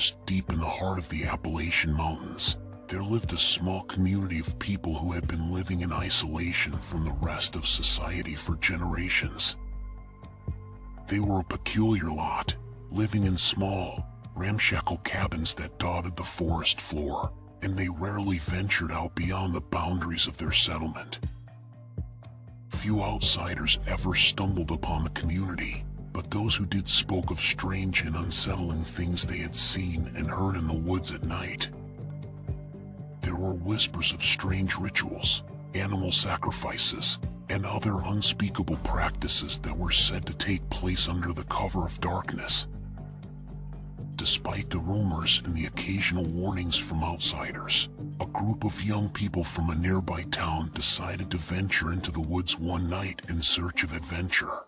forest deep in the heart of the Appalachian Mountains, there lived a small community of people who had been living in isolation from the rest of society for generations. They were a peculiar lot, living in small, ramshackle cabins that dotted the forest floor, and they rarely ventured out beyond the boundaries of their settlement. Few outsiders ever stumbled upon the community, but those who did spoke of strange and unsettling things they had seen and heard in the woods at night. There were whispers of strange rituals, animal sacrifices, and other unspeakable practices that were said to take place under the cover of darkness. Despite the rumors and the occasional warnings from outsiders, a group of young people from a nearby town decided to venture into the woods one night in search of adventure.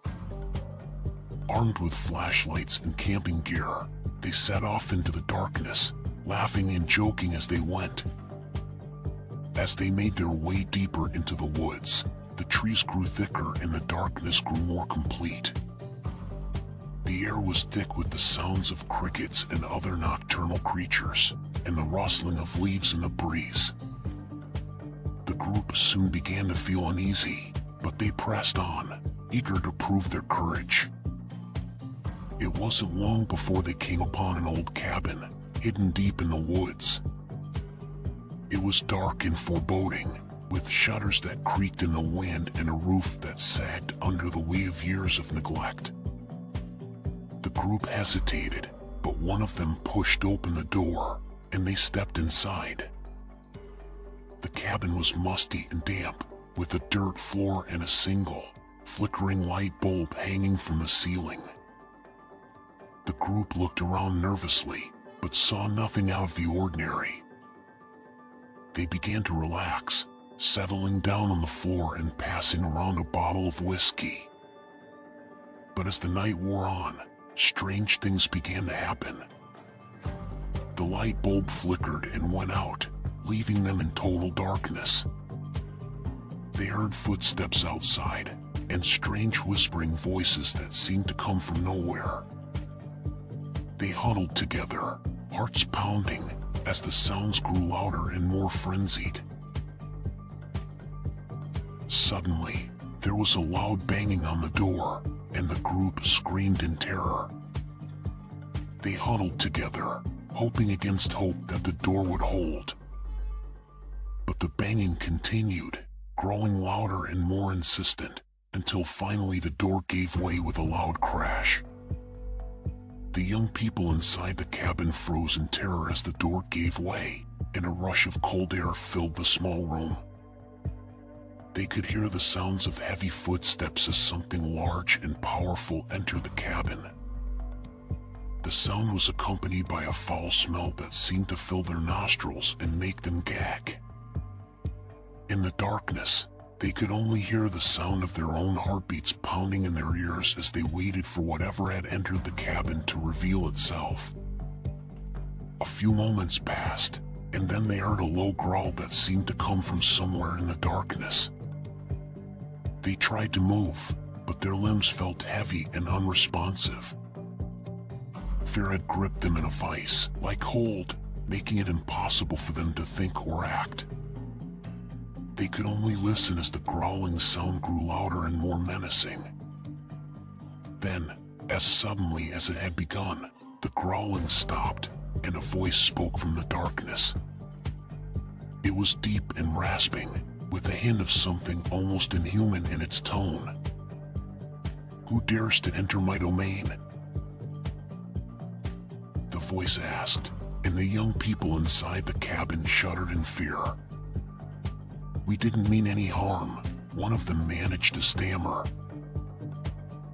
Armed with flashlights and camping gear, they set off into the darkness, laughing and joking as they went. As they made their way deeper into the woods, the trees grew thicker and the darkness grew more complete. The air was thick with the sounds of crickets and other nocturnal creatures, and the rustling of leaves in the breeze. The group soon began to feel uneasy, but they pressed on, eager to prove their courage. It wasn't long before they came upon an old cabin, hidden deep in the woods. It was dark and foreboding, with shutters that creaked in the wind and a roof that sagged under the weight of years of neglect. The group hesitated, but one of them pushed open the door, and they stepped inside. The cabin was musty and damp, with a dirt floor and a single, flickering light bulb hanging from the ceiling. The group looked around nervously, but saw nothing out of the ordinary. They began to relax, settling down on the floor and passing around a bottle of whiskey. But as the night wore on, strange things began to happen. The light bulb flickered and went out, leaving them in total darkness. They heard footsteps outside, and strange whispering voices that seemed to come from nowhere. They huddled together, hearts pounding, as the sounds grew louder and more frenzied. Suddenly, there was a loud banging on the door, and the group screamed in terror. They huddled together, hoping against hope that the door would hold. But the banging continued, growing louder and more insistent, until finally the door gave way with a loud crash. The young people inside the cabin froze in terror as the door gave way, and a rush of cold air filled the small room. They could hear the sounds of heavy footsteps as something large and powerful entered the cabin. The sound was accompanied by a foul smell that seemed to fill their nostrils and make them gag. In the darkness, they could only hear the sound of their own heartbeats pounding in their ears as they waited for whatever had entered the cabin to reveal itself. A few moments passed, and then they heard a low growl that seemed to come from somewhere in the darkness. They tried to move, but their limbs felt heavy and unresponsive. Fear had gripped them in a vice, like hold, making it impossible for them to think or act. They could only listen as the growling sound grew louder and more menacing. Then, as suddenly as it had begun, the growling stopped, and a voice spoke from the darkness. It was deep and rasping, with a hint of something almost inhuman in its tone. "Who dares to enter my domain?" the voice asked, and the young people inside the cabin shuddered in fear. "We didn't mean any harm," one of them managed to stammer.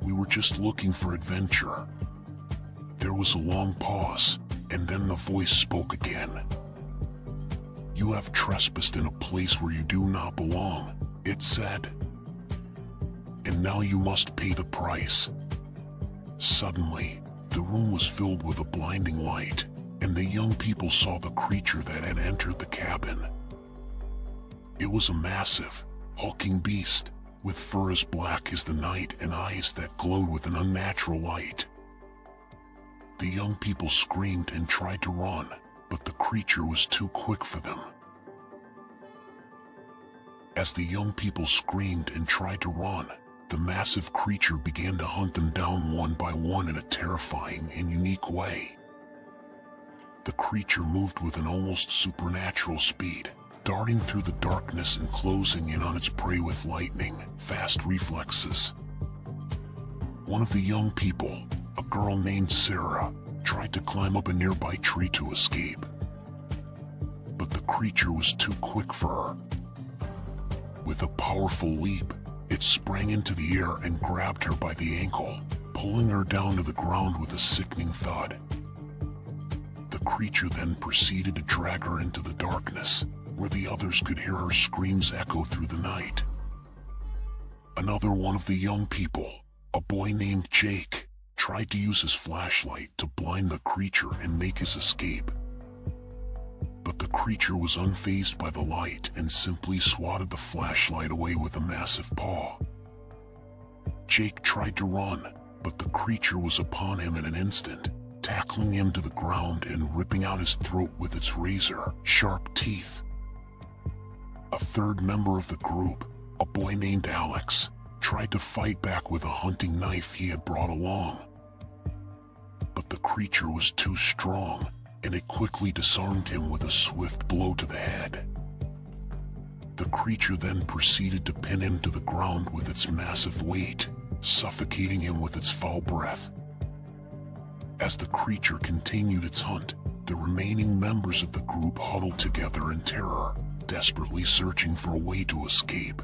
"We were just looking for adventure." There was a long pause, and then the voice spoke again. "You have trespassed in a place where you do not belong," it said. "And now you must pay the price." Suddenly, the room was filled with a blinding light, and the young people saw the creature that had entered the cabin. It was a massive, hulking beast, with fur as black as the night and eyes that glowed with an unnatural light. The young people screamed and tried to run, but the creature was too quick for them. As the young people screamed and tried to run, the massive creature began to hunt them down one by one in a terrifying and unique way. The creature moved with an almost supernatural speed, darting through the darkness and closing in on its prey with lightning-fast reflexes. One of the young people, a girl named Sarah, tried to climb up a nearby tree to escape. But the creature was too quick for her. With a powerful leap, it sprang into the air and grabbed her by the ankle, pulling her down to the ground with a sickening thud. The creature then proceeded to drag her into the darkness, where the others could hear her screams echo through the night. Another one of the young people, a boy named Jake, tried to use his flashlight to blind the creature and make his escape. But the creature was unfazed by the light and simply swatted the flashlight away with a massive paw. Jake tried to run, but the creature was upon him in an instant, tackling him to the ground and ripping out his throat with its razor-sharp teeth. A third member of the group, a boy named Alex, tried to fight back with a hunting knife he had brought along. But the creature was too strong, and it quickly disarmed him with a swift blow to the head. The creature then proceeded to pin him to the ground with its massive weight, suffocating him with its foul breath. As the creature continued its hunt, the remaining members of the group huddled together in terror, desperately searching for a way to escape.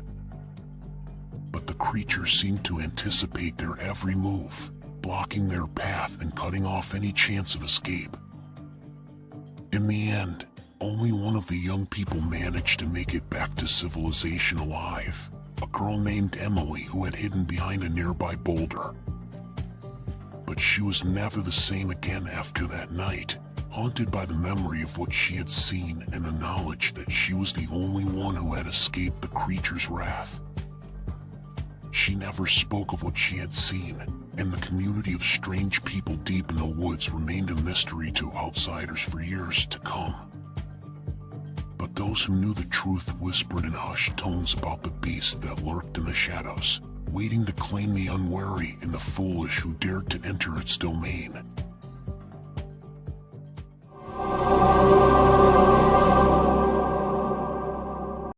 But the creature seemed to anticipate their every move, blocking their path and cutting off any chance of escape. In the end, only one of the young people managed to make it back to civilization alive, a girl named Emily who had hidden behind a nearby boulder. But she was never the same again after that night, haunted by the memory of what she had seen and the knowledge that she was the only one who had escaped the creature's wrath. She never spoke of what she had seen, and the community of strange people deep in the woods remained a mystery to outsiders for years to come. But those who knew the truth whispered in hushed tones about the beast that lurked in the shadows, waiting to claim the unwary and the foolish who dared to enter its domain.